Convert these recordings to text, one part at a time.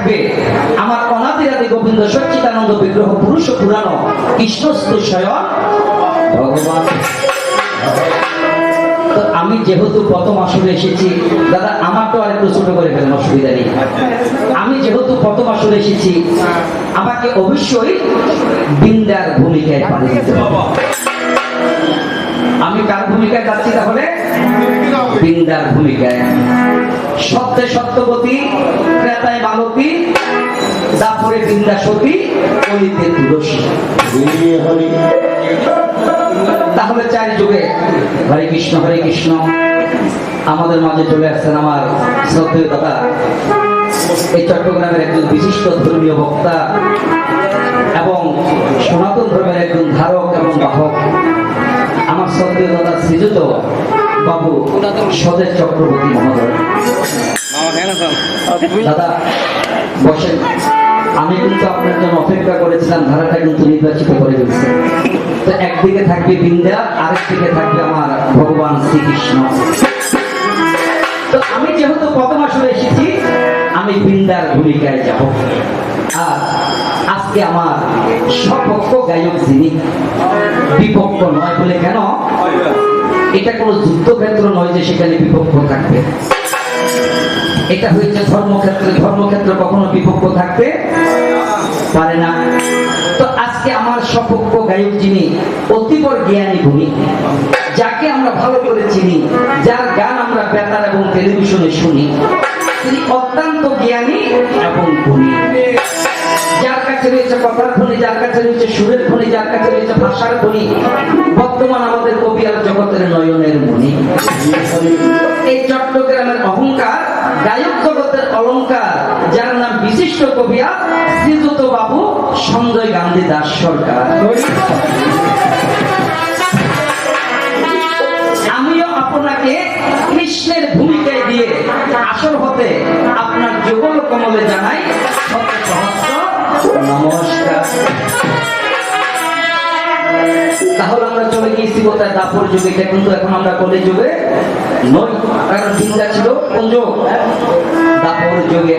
থাকবে আমার অনাদিরাদি গোবিন্দ সচ্চিদানন্দ বিগ্রহ পুরুষ পুরাণ কৃষ্ণস্তু স্বয়ং ভগবান। তো আমি যেহেতু প্রথম আসরে এসেছি, দাদা আমারটা আর একটু ছোট করে ফেলেন, অসুবিধা নেই। আমি যেহেতু প্রথম আসরে এসেছি, আমাকে অবশ্যই বৃন্দার ভূমিকায় পাড়ি দিতে হবে। আমি কার ভূমিকায় যাচ্ছি তাহলে? বৃন্দার ভূমিকায়। সত্যে সত্যবতী, ত্রেতায় মালতী, দাপরে বৃন্দা সতী, কলিতে তুলসী। তাহলে চার যুগে হরে কৃষ্ণ আমাদের মাঝে চলে আসছেন আমার শ্রদ্ধেয় দাদা, এই চট্টগ্রামের একজন বিশিষ্ট ধর্মীয় বক্তা এবং সনাতন ধর্মের একজন ধারক এবং বাহক, আমার শ্রদ্ধেয় দাদা শ্রীযুত বাবু সদেশ চক্রবর্তী মহোদয়। দাদা বসেন। আমি কিন্তু আপনার জন্য অপেক্ষা করেছিলাম, ধারাটা কিন্তু নির্বাচিত করে ফেলছে। তো একদিকে থাকবে বৃন্দা, আরেকদিকে থাকবে আমার ভগবান শ্রীকৃষ্ণ। তো আমি যেহেতু প্রথম আসরে এসেছি, আমি বৃন্দার ভূমিকায় যাব। আর আজকে আমার সপক্ষ গায়ক যিনি, বিপক্ষ নয় বলে কেন, এটা কোনো যুদ্ধক্ষেত্র নয় যে সেখানে বিপক্ষ থাকবে। এটা হয়েছে ধর্মক্ষেত্রে, ধর্মক্ষেত্রে কখনো বিপক্ষ থাকতে পারে না। তো আজকে আমার সপক্ষ গায়ক যিনি অতিবর জ্ঞানী গুণী, যাকে আমরা ভালো করে চিনি, যার গান আমরা বেতার এবং টেলিভিশনে শুনি, তিনি অত্যন্ত জ্ঞানী এবং গুণী। যার কাছে রয়েছে কথার খনি, যার কাছে রয়েছে সুরের খনি, যার কাছে রয়েছে ভাষার খনি, বর্তমান আমাদের কবিয়ার জগতের নয়নের মণি। এই চট্টগ্রামের অহংকার, গায়ক জগতের অলংকার, যার নাম বিশিষ্ট কবিয়া শ্রীযুত বাবু সঞ্জয় গান্ধী দাস সরকার। আমিও আপনাকে কৃষ্ণের ভূমিকায় দিয়ে আসর হতে আপনার যুগল কমলে জানাই শত সহস্র নমস্কার। তাহলে আমরা চলে গিয়েছি কোথায়? দাপর যুগে। এটা কিন্তু এখন আমরা কলি যুগে নই, কারণ চিন্তা ছিল কোন যুগ? দাপর যুগে।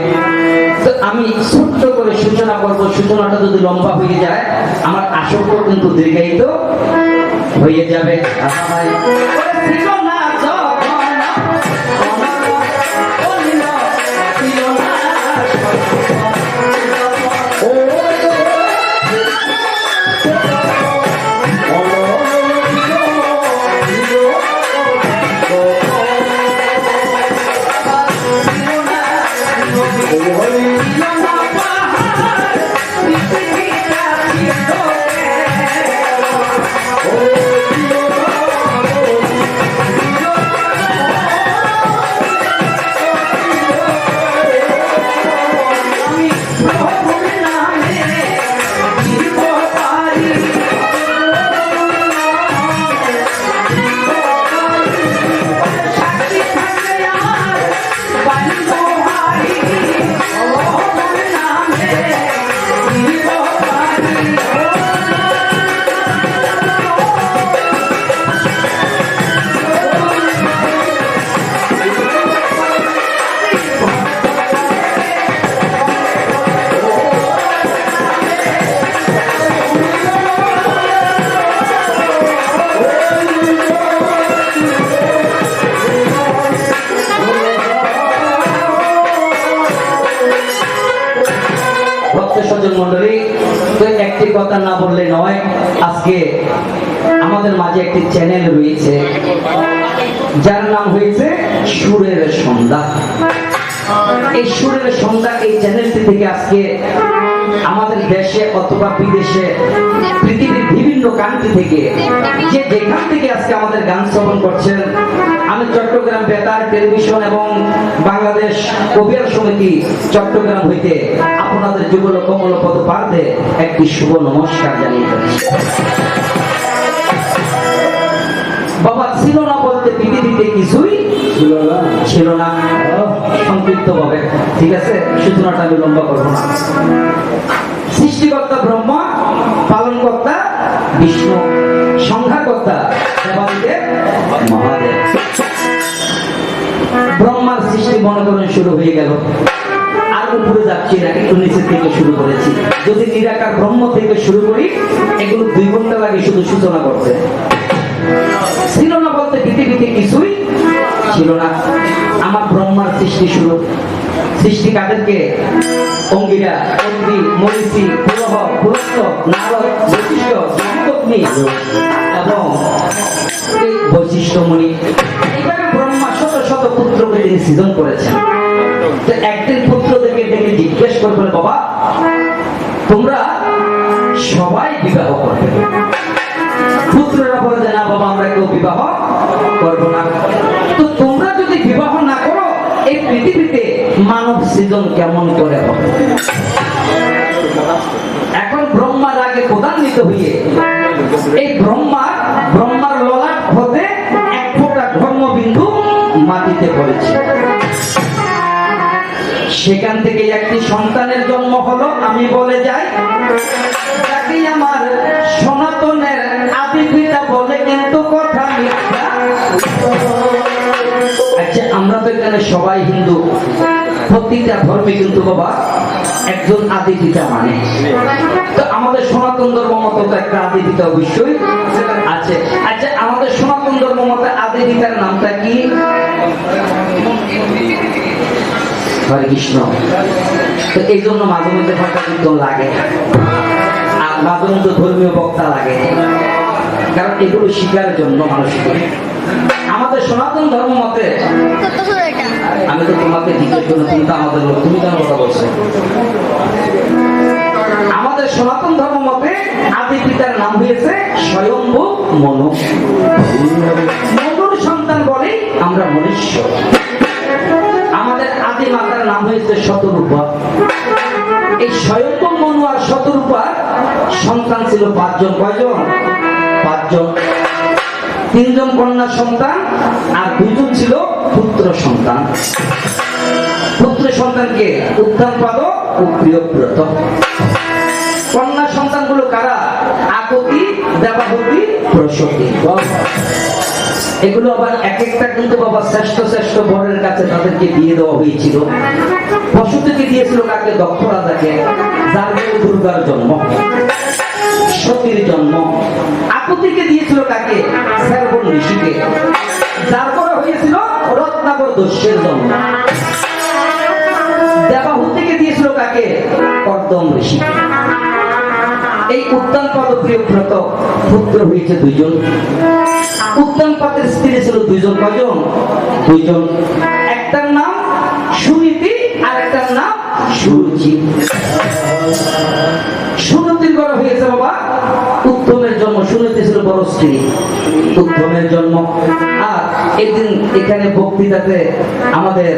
তো আমি ছোট্ট করে সূচনা করবো। সূচনাটা যদি লম্বা হয়ে যায়, আমার আসরটা কিন্তু দীর্ঘায়িত হয়ে যাবে। মন্ডলী, তো একটি কথা না বললে নয়, আজকে আমাদের মাঝে একটি চ্যানেল রয়েছে যার নাম হয়েছে সুরের সন্ধ্যা। এই সুরের সন্ধ্যা, এই চ্যানেলটি থেকে আজকে আমাদের দেশে অথবা বিদেশে, পৃথিবীর বিভিন্ন কান্ট্রি থেকে যে যেখান থেকে আজকে আমাদের গান শ্রবণ করছেন, আমি চট্টগ্রাম বেতার টেলিভিশন এবং বাংলাদেশ কবিয়ার সমিতি চট্টগ্রাম হইতে আপনাদের যুগল কমল পদ পার্থে একটি শুভ নমস্কার জানিয়ে যাচ্ছি। বাবা ছিল না বলতে পৃথিবীতে কিছুই ছিল না, সংক্ষিপ্ত ভাবে, ঠিক আছে? সূচনাটা আমি লম্বা করবো না। সৃষ্টিকর্তা ব্রহ্মা, পালনকর্তা বিষ্ণু, সংখ্যাকর্তা দেবাদিদেব মহাদেব। ব্রহ্মার সৃষ্টি মনে করেন শুরু হয়ে গেল, আর উপরে যাচ্ছি না, একটু নিচের থেকে শুরু করেছি। যদি নিরাকার ব্রহ্ম থেকে শুরু করি, এগুলো 2 ঘন্টা লাগে শুধু সূচনা করতে। ছিল না বলতে পৃথিবীতে কিছুই ছিল না। আমার ব্রহ্মার সৃষ্টি শুরু। সৃষ্টি কাদেরকে? অঙ্গিরা, অগ্নি, মরিচি, পুরহ, পুরস্ত, নারদ, বৈশিষ্ট্য, জামদগ্নি এবং এই বৈশিষ্ট্যমণি। এইভাবে ব্রহ্মা শত শত পুত্রকে তিনি সৃজন করেছেন। তো একদিন পুত্রদেরকে ডেকে জিজ্ঞেস করবেন, বাবা তোমরা সবাই বিবাহ করবে? পুত্ররা বলে যে না বাবা, আমরা কেউ বিবাহ করবো না। তো তোমরা যদি বিবাহ না করো, এই পৃথিবীতে মানব সৃজন কেমন করে হবে? এখন ব্রহ্মার আগে প্রধান্বিত হয়ে এই ব্রহ্মার ললাট হতে 1 ফোঁটা ধর্মবিন্দু মাটিতে পড়েছে। সেখান থেকে একটি সন্তানের জন্ম হলো। আমি বলে যাই, যাকে আমার সনাতনের আদি পিতা বলে, কিন্তু কথা মিথ্যা। আচ্ছা, আমরা তো এখানে সবাই হিন্দু, প্রতিটা ধর্মে কিন্তু বাবা একজন আদি পিতা মানে। তো আমাদের সনাতন ধর্ম মতো তো একটা আদি পিতা অবশ্যই আছে। আচ্ছা, আমাদের সনাতন ধর্ম মতো আদি পিতার নামটা কি? হরে কৃষ্ণ। তো এই জন্য মাঝে মধ্যে ভাষা কীর্তন লাগে, আর মাঝে মধ্যে ধর্মীয় বক্তা লাগে, কারণ এগুলো শিকার জন্য মানুষকে। আমাদের সনাতন ধর্ম মতে, আমি তো তোমাকে জিজ্ঞেস করি, তুমি তো আমাদের লোক, তুমি কেন কথা বলছো? আমাদের সনাতন ধর্ম মতে আদি পিতার নাম হয়েছে স্বয়ম্ভু মনু। মনুর সন্তান বলে আমরা মনুষ্য। আমাদের আদি মাতার নাম হয়েছে শতরূপা। এই স্বয়ম্ভু মনু আর শতরূপার সন্তান ছিল 5 জন। কয়জন? 5 জন। 3 জন কন্যা সন্তান আর 2 জন ছিল পুত্র সন্তান। পুত্র সন্তানকে উত্থানপাদ ও প্রিয়ব্রত। কন্যা সন্তানগুলো কারা? আকতি, দেবাহুতি, প্রসূতি। এগুলো আবার এক একটা কিন্তু বাবা শ্রেষ্ঠ শ্রেষ্ঠ বরের কাছে তাদেরকে দিয়ে দেওয়া হয়েছিল। প্রসূতিকে দিয়েছিল কাকে? দক্ষ রাজাকে, যার ঘরে দুর্গার জন্ম, সতীর জন্ম। আকুতিকে দিয়েছিল কাকে? শ্রাবণ ঋষিকে, যার পরে হয়েছিল রত্নাকর দস্যের জন্ম। দেবাহুতিকে দিয়েছিল কাকে? কর্দম ঋষিকে। এই উত্তানপাদ প্রিয়ব্রত পুত্র হয়েছে 2 জন। উত্তানপাদের স্ত্রী ছিল 2 জন। কয়জন? 2 জন। একটার নাম সুনীতি আর একটার নাম সুরুচি। সুনীতির ঘরে হয়েছে বাবা উত্তমের জন্ম। সুনীতি ছিল বড় স্ত্রী, উত্তমের জন্ম। আর একদিন এখানে বক্তৃতাতে আমাদের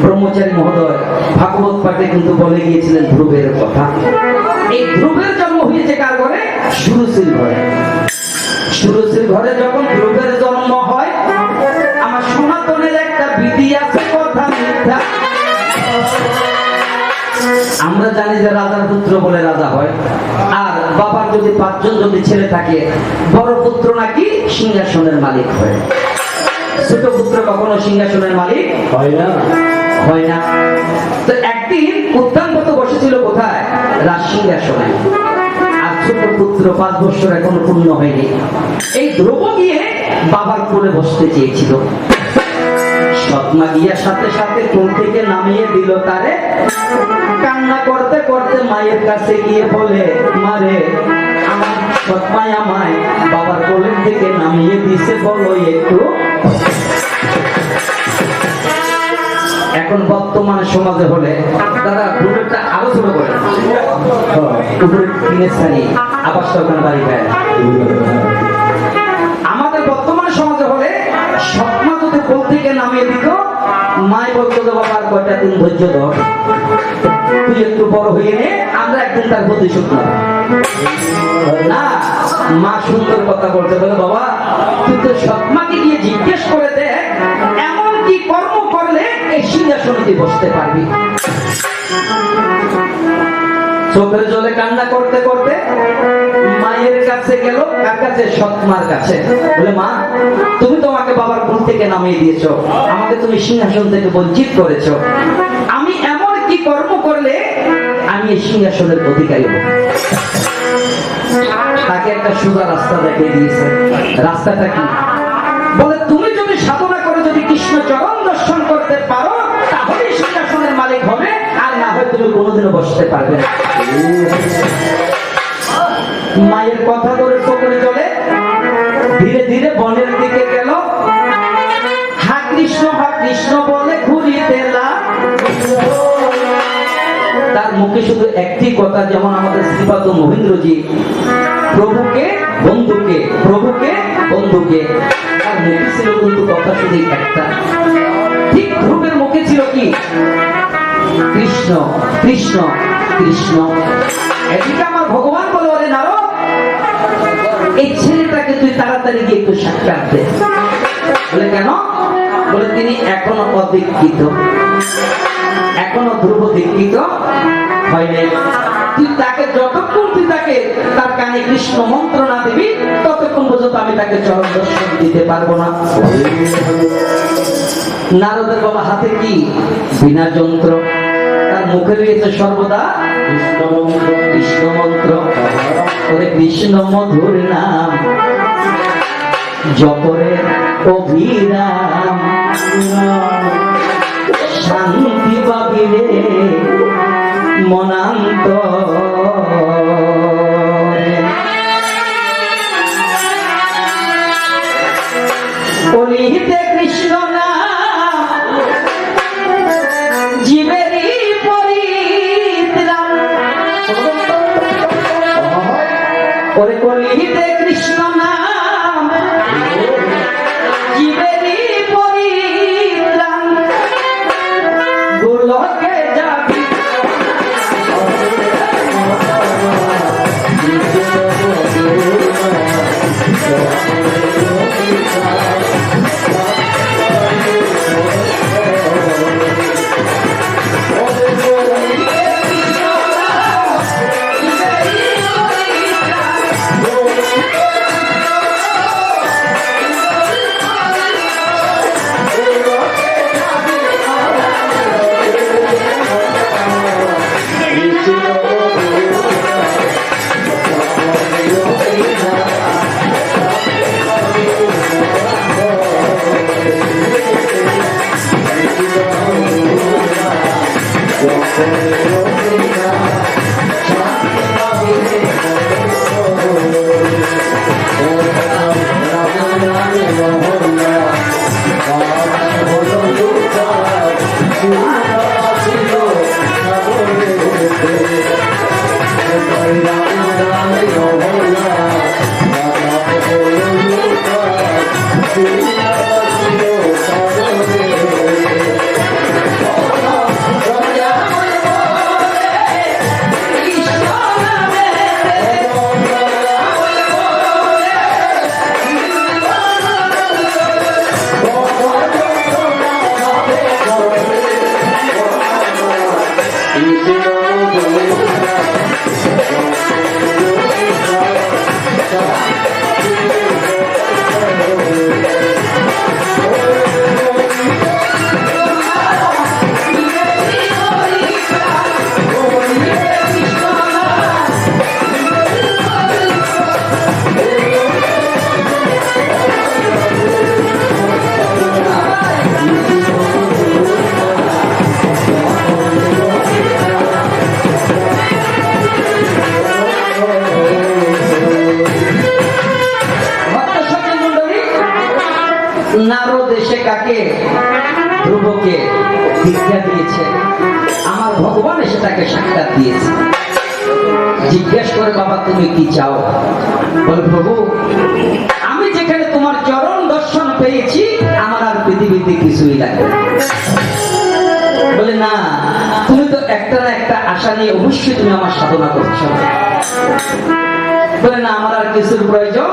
ব্রহ্মচারী মহোদয় ভাগবত পাঠে কিন্তু বলে গিয়েছিলেন ধ্রুবের কথা। এই ধ্রুবের জন্ম হয়েছে কার ঘরে? সুরুচির ঘরে। সুরুচির ঘরে যখন ধ্রুবের জন্ম হয়, আমার সনাতনের একটা বিধি আছে, কথা মিথ্যা। আমরা জানি যে রাজার পুত্র বলে রাজা হয়, আর বাবার যদি 5 জন যদি ছেলে থাকে, বড় পুত্র নাকি সিংহাসনের মালিক হয়, ছোট পুত্র কখনো সিংহাসনের মালিক হয় না, হয় না। তো একদিন উত্তানপাদ বসেছিল কোথায়? রাজ সিংহাসনে। আর ছোট পুত্র 5 বছর এখনো পূর্ণ হয়নি। এই ধ্রুব গিয়ে বাবার কোলে বসতে চেয়েছিল। সৎমা গিয়া সাথে সাথে কোল থেকে নামিয়ে দিল তারে। কান্না করতে করতে মায়ের কাছে গিয়ে বলে, মারে আমার সৎমাই আমায় বাবার কোলের থেকে নামিয়ে দিছে, বলো একটু। এখন বর্তমান সমাজে হলে তারা বুলেটটা আরো ছোট করে উপরে টিনের ছাড়ি আবাসটা ওখানে বাড়ি পায়। আমাদের বর্তমান সমাজে হলে সৎমা যদি কোল থেকে নামিয়ে দিত, মাই বলতো যে বাবা আর কয়টা দিন ধৈর্য ধর, তুই একটু বড় হয়ে নে, আমরা একদিন তার প্রতিশোধ নেব। না, মা সুন্দর কথা বলতে বলে, বাবা তুই তো সৎমাকে গিয়ে জিজ্ঞেস করে দেখ এমন কি কর্ম করলে এই সিংহাসনে বসতে পারবি। চোখের জলে কান্না করতে করতে মায়ের কাছে গেল। কার কাছে? সৎমার কাছে। বলে, মা তুমি তো আমাকে বাবার কোল থেকে নামিয়ে দিয়েছো, আমাকে তুমি সিংহাসন থেকে বঞ্চিত করেছো, আমি এমন কি কর্ম এই সিংহাসনের অধিকারী হব। তাকে একটা সোজা রাস্তা দেখিয়ে দিয়েছে। রাস্তাটা কি? বলে তুমি যদি সাধনা করে যদি কৃষ্ণ চরণ দর্শন করতে পারো তাহলে সিংহাসনের মালিক হবে, আর না হয় তুমি কোনোদিনও বসতে পারবে না। মায়ের কথা ধরে চোখে চলে ধীরে ধীরে বনের দিকে গেল। হা কৃষ্ণ বলে ঘুরিতে লাগলো। তার মুখে শুধু একটি কথা, যেমন আমাদের শ্রীপাদ মহেন্দ্রজি প্রভুকে বন্ধুকে, প্রভুকে বন্ধুকে, তার মুখে ছিল কিন্তু কথা শুধু একটা। ঠিক ধ্রুবের মুখে ছিল কি? কৃষ্ণ কৃষ্ণ কৃষ্ণ। এদিকে আমার ভগবান বলে, ওরে নারদ, এই ছেলেটাকে তুই তাড়াতাড়ি গিয়ে একটু সাক্ষাৎ দে। বলে কেন? বলে তিনি এখনো অদীক্ষিত, এখনো ধ্রুব দীক্ষিত হয় নাই। তুই তাকে যতক্ষণ তুই তাকে তার কানে কৃষ্ণ মন্ত্র না দিবি ততক্ষণ পর্যন্ত আমি তাকে চরণ দর্শন দিতে পারবো না। নারদের বাবা হাতে কি? বিনা যন্ত্র। তার মুখে রয়েছে সর্বদা কৃষ্ণ মন্ত্র, কৃষ্ণ মন্ত্র। ওরে কৃষ্ণ মধুর নাম জপরে অভিরাম, শান্তি পাবিরে মনান্তরে। অলিহিতে কৃষ্ণ নাম জীবেরই পরিত্রাণ। ওরে কলিহিতে কৃষ্ণ নাম জীবেরই পরিত্রাণ। গোলকে যাবি নারদ এসে কাকে? ধ্রুবকে দীক্ষা দিয়েছে। আমার ভগবান এসে তাকে সাক্ষাৎ দিয়েছে। জিজ্ঞেস করে, বাবা তুমি কি চাও? বলে, প্রভু আমি যেখানে তোমার চরণ দর্শন পেয়েছি আমার আর পৃথিবীতে কিছুই লাগে। বলে না, তুমি তো একটা না একটা আশা নিয়ে অবশ্যই তুমি আমার সাধনা করছো। বলে না, আমার আর কিছুর প্রয়োজন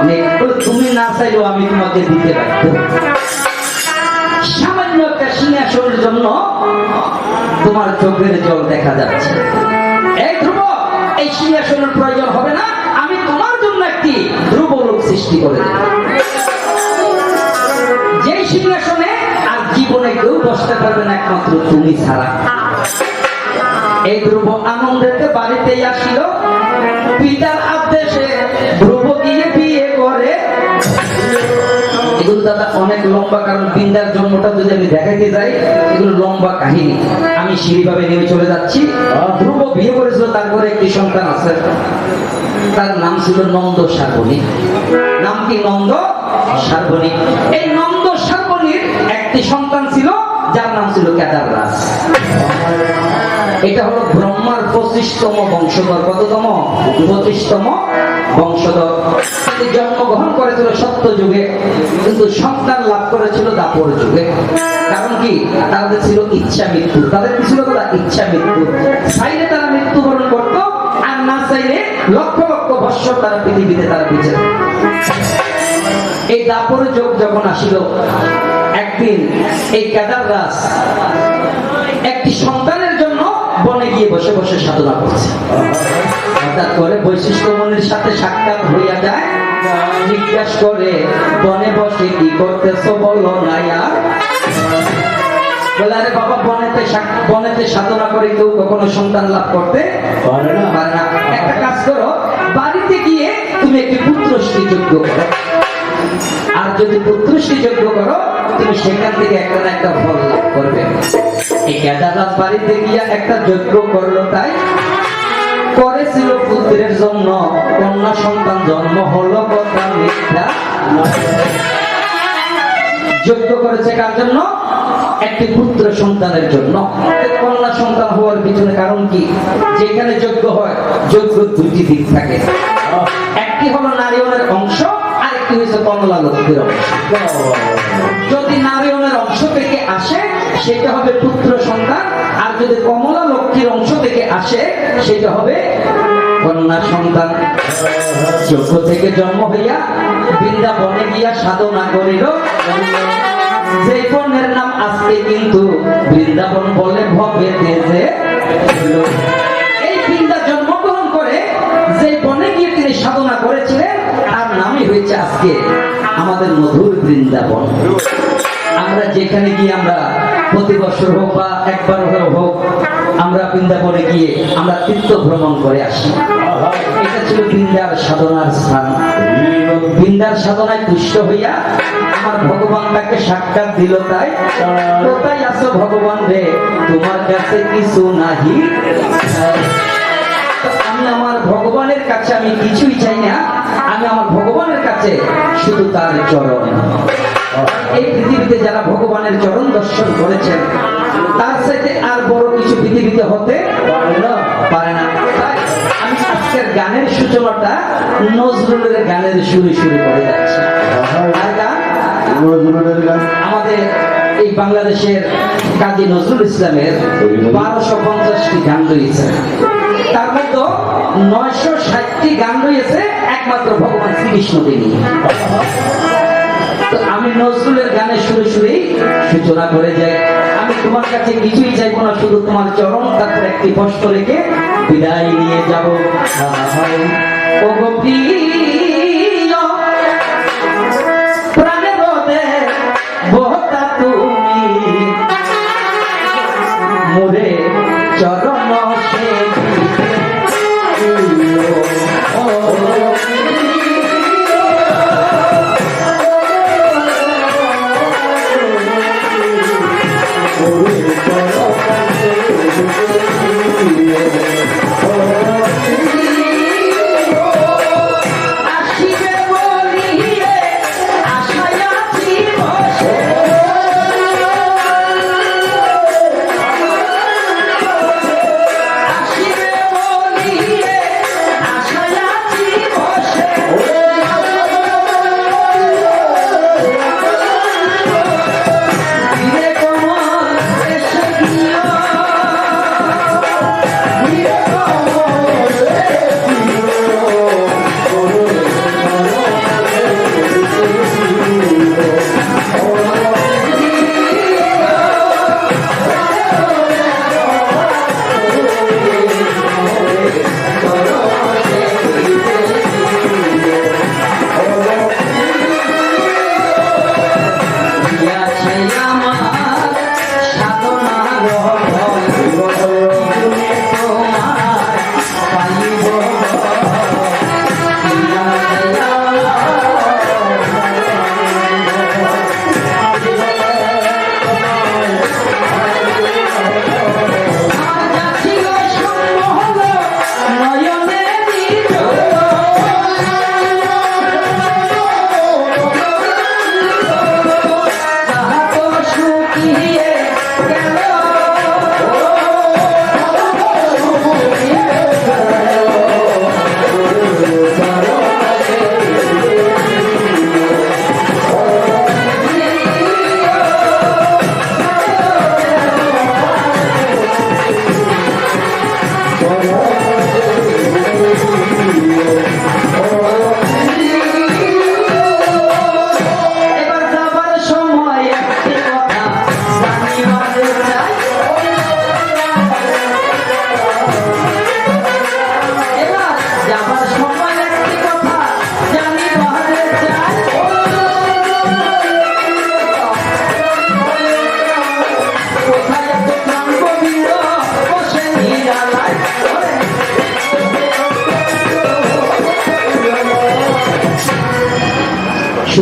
নেই। বলে তুমি না চাইলেও আমি তোমাকে দিতে বাধ্য। সামান্য একটা সিংহাসনের জন্য তোমার চোখের জল দেখা যাচ্ছে। এই ধ্রুব, এই সিংহাসনের প্রয়োজন হবে না, আমি তোমার জন্য একটি ধ্রুব লোক সৃষ্টি করে দেব, যেই সিংহাসনে আর জীবনে কেউ বসতে পারবে না একমাত্র তুমি ছাড়া। এই ধ্রুব আনন্দেতে বাড়িতেই আসিল, পিতার আদেশে ধ্রুব গিয়ে বিয়ে করে। এগুলো দাদা অনেক লম্বা, কারণ বৃন্দার জন্মটা যদি আমি দেখাইতে যাই এগুলো লম্বা কাহিনী। আমি সিঁড়িভাবে নেমে চলে যাচ্ছি। ধ্রুব বিয়ে করেছিল, তারপরে একটি সন্তান আছে, তার নাম ছিল নন্দ শার্বণী। নাম কি? নন্দ শার্বণী। এই নন্দ শার্বণীর একটি সন্তান ছিল যার নাম ছিল কেদাররাজ। এটা হলো ব্রহ্মার 25তম বংশধর। কততম? 25তম বংশধর। তিনি জন্মগ্রহণ করেছিল সত্য যুগে, কিন্তু সন্তান লাভ করেছিল দাপর যুগে। কারণ কি? তাদের ছিল ইচ্ছা মৃত্যু। তাদের কি ছিল? তারা ইচ্ছা মৃত্যু। চাইলে তারা মৃত্যুবরণ করতো, আর না চাইলে লক্ষ লক্ষ বৎসর তারা পৃথিবীতে তারা বেঁচে। এই দাপর যুগ যখন আসিল, একদিন এই কেদাররাজ একটি সন্তানের জন্য বনে গিয়ে বসে বসে সাধনা করছে। হঠাৎ করে বৈশিষ্ট্য মুনির সাথে সাক্ষাৎ হইয়া যায়। জিজ্ঞাস করে, বনে বসে কি করতেছো বলো না। আর বলে, আরে বাবা, বনেতে সাধনা করে কেউ কখনো সন্তান লাভ করতে পারে না। একটা কাজ করো, বাড়িতে গিয়ে তুমি একটি পুত্রশ্রী যজ্ঞ করো, আর যদি পুত্রশ্রী যজ্ঞ করো তুমি সেখান থেকে একটা না একটা ফল লাভ করবে। এই কেদাররাজ বাড়িতে গিয়া একটা যজ্ঞ করলো, তাই করেছিল পুত্রের জন্য, কন্যা সন্তান জন্ম হলো কথা মিথ্যা। যজ্ঞ করেছে কার জন্য? একটি পুত্র সন্তানের জন্য। কন্যা সন্তান হওয়ার পিছনে কারণ কি? যেখানে যজ্ঞ হয়, যজ্ঞ দুটি দিক থাকে। একটি হলো নারায়ণের অংশ, আরেকটি হচ্ছে কমলা লক্ষ্মীর অংশ। যদি নারায়ণের অংশ থেকে আসে সেটা হবে পুত্র সন্তান, আর যদি কমলা লক্ষ্মীর অংশ থেকে আসে সেটা হবে কন্যা সন্তান। যজ্ঞ থেকে জন্ম হইয়া বৃন্দাবনে গিয়া সাধনা করিল, যে বনের নাম আজকে কিন্তু বৃন্দাবন বলে ভবে তেজে। এই বৃন্দা জন্মগ্রহণ করে যে বনে গিয়ে তিনি সাধনা করেছিলেন তার নামই হয়েছে আজকে আমাদের মধুর বৃন্দাবন। আমরা যেখানে গিয়ে আমরা প্রতি বছর হোক বা একবার হোক আমরা বৃন্দাবনে গিয়ে আমরা তীর্থ ভ্রমণ করে আসি। এটা ছিল বৃন্দার সাধনার স্থান। বৃন্দার সাধনায় তুষ্ট হইয়া আমার ভগবান তাকে সাক্ষাৎ দিল, তাই কোথায় আছো ভগবান রে, তোমার কাছে কিছু নাহি। আমি আমার ভগবানের কাছে আমি কিছুই চাই না, আমি আমার ভগবানের কাছে শুধু তার চরণ। এই পৃথিবীতে যারা ভগবানের চরণ দর্শন করেছেন তার সাথে আর বড় কিছু পৃথিবীতে হতে পারে না। তাই আমি আজকের গানের সূচনাটা নজরুলের গানের সুরে সুরে করে যাচ্ছি। আর গান আমাদের এই বাংলাদেশের কাজী নজরুল ইসলামের 1250টি গান রয়েছে, তার মধ্যে 960টি গান রয়েছে একমাত্র ভগবান শ্রীকৃষ্ণকে নিয়ে। আমি নজরুলের গানের সুরে সুরেই সূচনা করে যাই। আমি তোমার কাছে কিছুই চাইবো না, শুধু তোমার চরণ, তারপর একটি কষ্ট রেখে বিদায় নিয়ে যাবো। ও গো প্রিয় প্রাণের বহতা তুমি মোরে চরণ সে Yeah.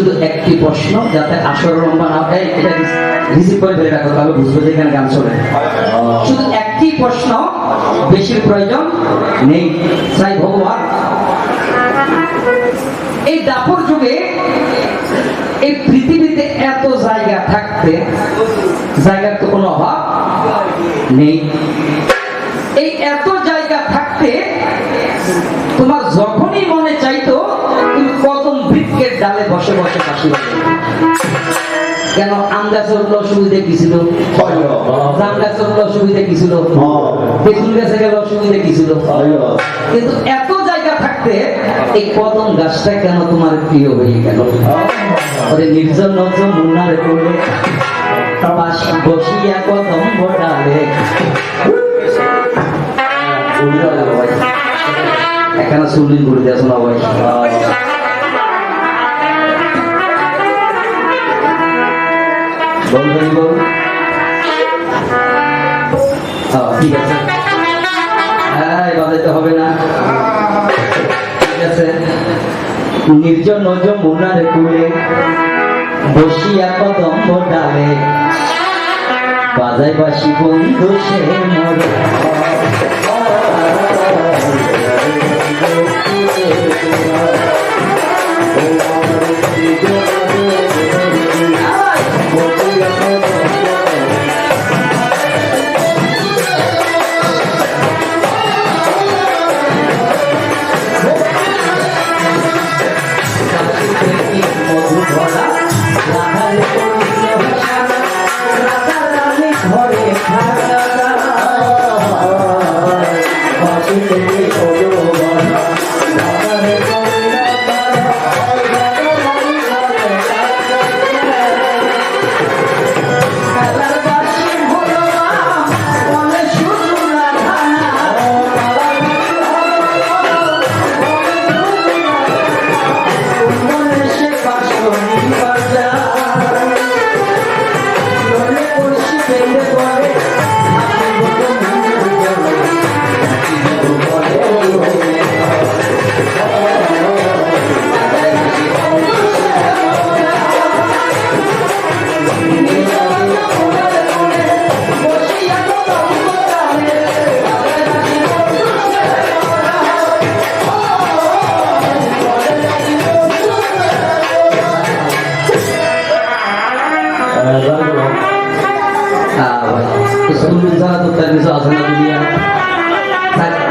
শুধু একটি প্রশ্ন, যাতে আসর লম্বা না হয়, এটা রিসিভ করে ফেলে রাখো, তাহলে বুঝবো যে এখানে গান চলে। শুধু একটি প্রশ্ন, বেশির প্রয়োজন নেই। চাই ভগবান এই দাপর যুগে এই পৃথিবীতে এত জায়গা থাকতে, জায়গার তো কোনো অভাব নেই। এই এত জায়গা থাকতে তোমার যখনই মনে চাইতো তুমি কদম বৃক্ষের ডালে বসে বসে কাশি বাজাবে। কেন? আম গাছের অসুবিধা কি ছিল? জাম গাছের অসুবিধা কি ছিল? বেগুন গাছে গেলে অসুবিধা কি ছিল? কিন্তু এত জায়গা থাকতে এই কদম গাছটা কেন তোমার প্রিয় হয়ে গেল? নির্জন নজন মুন্নারে করে বসিয়া কদম ডালে। এখানে চল্লিশ করে দেওয়া শোনা ভাই। ঠিক আছে, হ্যাঁ বাজাইতে হবে না। ঠিক আছে। নির্জন যমুনার কূলে বসিয়া কদম ডালে বাজাই বাসি বন্ধু সে মরে।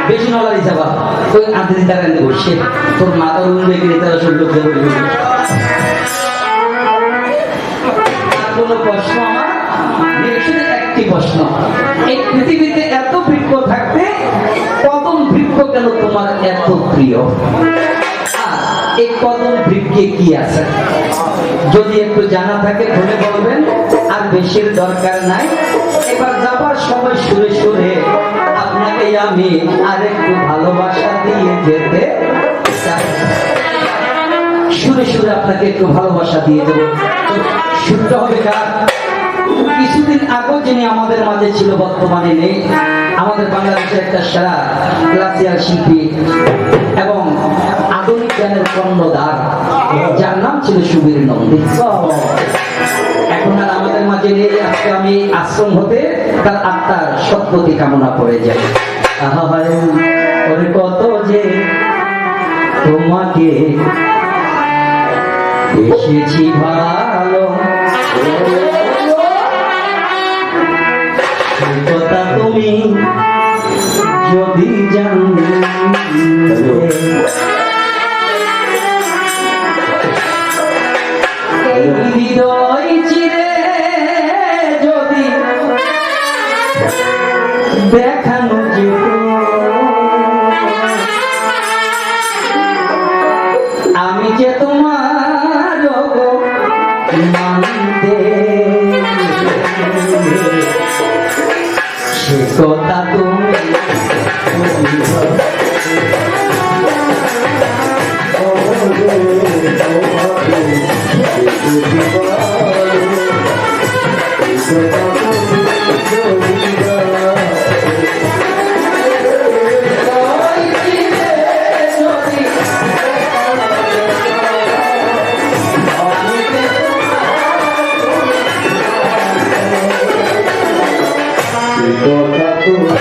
বেশি নলা দিছে বা ওই আন্তরিক তারা বসে তোর মাথার উঠবে কি তারা সুযোগ দেবে। কোনো প্রশ্ন আমার শুধু একটি প্রশ্ন, এই পৃথিবীতে এত বৃক্ষ থাকতে কদম বৃক্ষ কেন তোমার এত প্রিয়? এই কদম বৃক্ষে কি আছে? যদি একটু জানা থাকে বলে বলবেন, আর বেশির দরকার নাই। এবার যাবার সময় সুরে সুরে আপনাকে আমি আরেকটু ভালোবাসা দিয়ে যেতে চাই। সুরে সুরে আপনাকে একটু ভালোবাসা দিয়ে দেবো। শুনতে হবে কার? কিছুদিন আগেও যিনি আমাদের মাঝে ছিল, বর্তমানে নেই, আমাদের বাংলাদেশের একটা সেরা ক্লাসিক্যাল শিল্পী এবং আধুনিক গানের কর্ণধার, যার নাম ছিল সুবীর নন্দী। এখন আর আমাদের মাঝে নেই। আজকে আমি আশ্রম হতে তার আত্মার সদ্গতি কামনা করে যাই। ওরে কত যে তোমাকে এসেছি ভালো, কথা তুমি যদি জানতে, হৃদয় চিরে যদি দেখানো যেত, আমি যে তোমার মানতে, সে কথা তুমি तो